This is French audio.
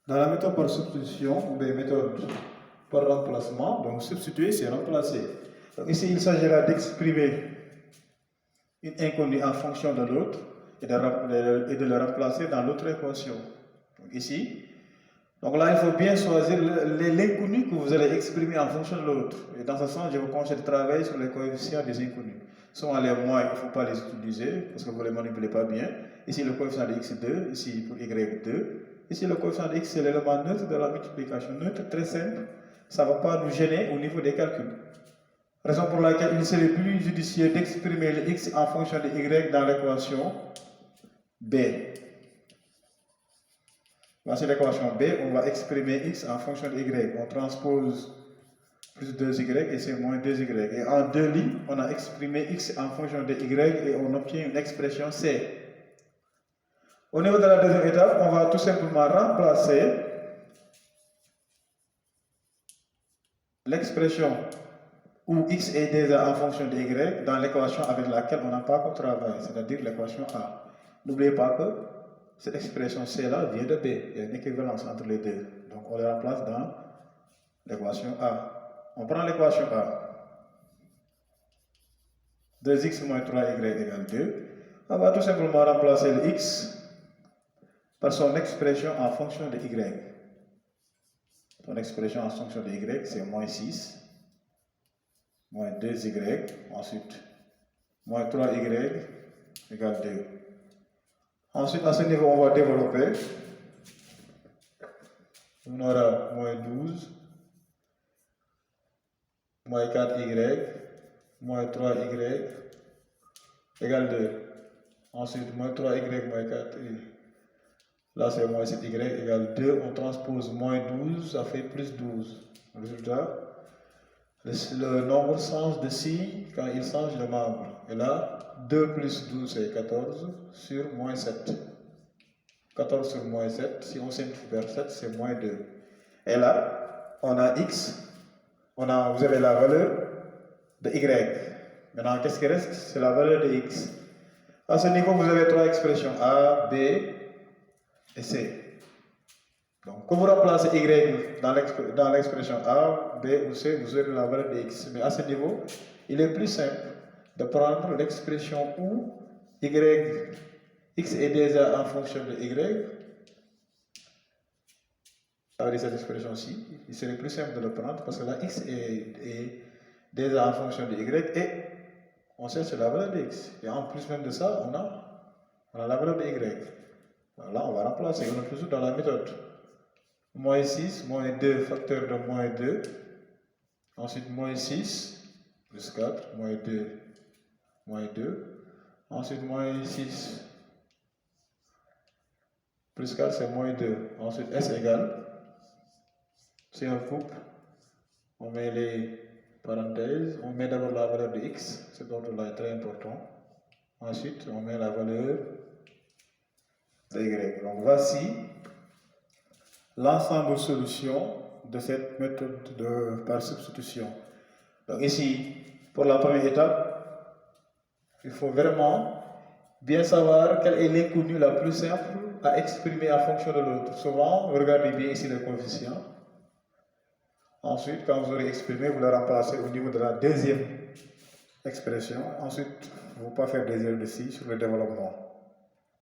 Dans la méthode par substitution, ou bien méthode par remplacement, donc substituer, c'est remplacer. Donc ici, il s'agira d'exprimer une inconnue en fonction de l'autre et de le remplacer dans l'autre équation. Donc ici, donc là, il faut bien choisir l'inconnu que vous allez exprimer en fonction de l'autre. Et dans ce sens, je vous conseille de travailler sur les coefficients des inconnus. Souvent, les moins, il ne faut pas les utiliser parce que vous ne les manipulez pas bien. Ici, le coefficient de x2, ici pour y2. Ici, le coefficient de x, c'est l'élément neutre de la multiplication. Neutre, très simple. Ça ne va pas nous gêner au niveau des calculs. Raison pour laquelle il serait plus judicieux d'exprimer le x en fonction de y dans l'équation b. Voici l'équation b, on va exprimer x en fonction de y. On transpose plus 2y et c'est moins 2y. Et en deux lignes, on a exprimé x en fonction de y et on obtient une expression c. Au niveau de la deuxième étape, on va tout simplement remplacer l'expression où x est déjà en fonction de y dans l'équation avec laquelle on n'a pas qu'on travaille, c'est-à-dire l'équation a. N'oubliez pas que cette expression C-là vient de B. Il y a une équivalence entre les deux. Donc on le remplace dans l'équation A. On prend l'équation A. 2x moins 3y égale 2. On va tout simplement remplacer le x par son expression en fonction de y. Son expression en fonction de y, c'est moins 6, moins 2y, ensuite moins 3y égale 2. Ensuite, à ce niveau, on va développer. On aura moins 12, moins 4y, moins 3y égale 2. Ensuite, moins 3y moins 4y. Là, c'est moins 7y égale 2. On transpose moins 12, ça fait plus 12. Résultat, le nombre change de signe quand il change de membre. Et là, 2 plus 12, c'est 14 sur moins 7. 14 sur moins 7, si on simplifie vers 7, c'est moins 2. Et là, on a x, vous avez la valeur de y. Maintenant, qu'est-ce qui reste? C'est la valeur de x. À ce niveau, vous avez trois expressions, A, B et C. Donc, quand vous remplacez y dans l'expression A, B ou C, vous aurez la valeur de x. Mais à ce niveau, il est plus simple de prendre l'expression où x est déjà en fonction de y. Avec cette expression-ci, il serait plus simple de le prendre parce que là, x est déjà en fonction de y et on cherche la valeur de x. Et en plus même de ça, on a la valeur de y. Là, on va remplacer. On est toujours dans la méthode. Moins 6, moins 2, facteur de moins 2. Ensuite, moins 6, plus 4, moins 2, moins 2. Ensuite, moins 6, plus 4, c'est moins 2. Ensuite, S égale. C'est un couple. On met les parenthèses. On met d'abord la valeur de x. Ce ordre-là est très important. Ensuite, on met la valeur de y. Donc, voici l'ensemble de solutions de cette méthode par substitution. Donc ici, pour la première étape, il faut vraiment bien savoir quelle est l'inconnue la plus simple à exprimer en fonction de l'autre. Souvent, regardez bien ici le coefficient. Ensuite, quand vous aurez exprimé, vous le remplacez au niveau de la deuxième expression. Ensuite, il ne faut pas faire des erreurs ici sur le développement.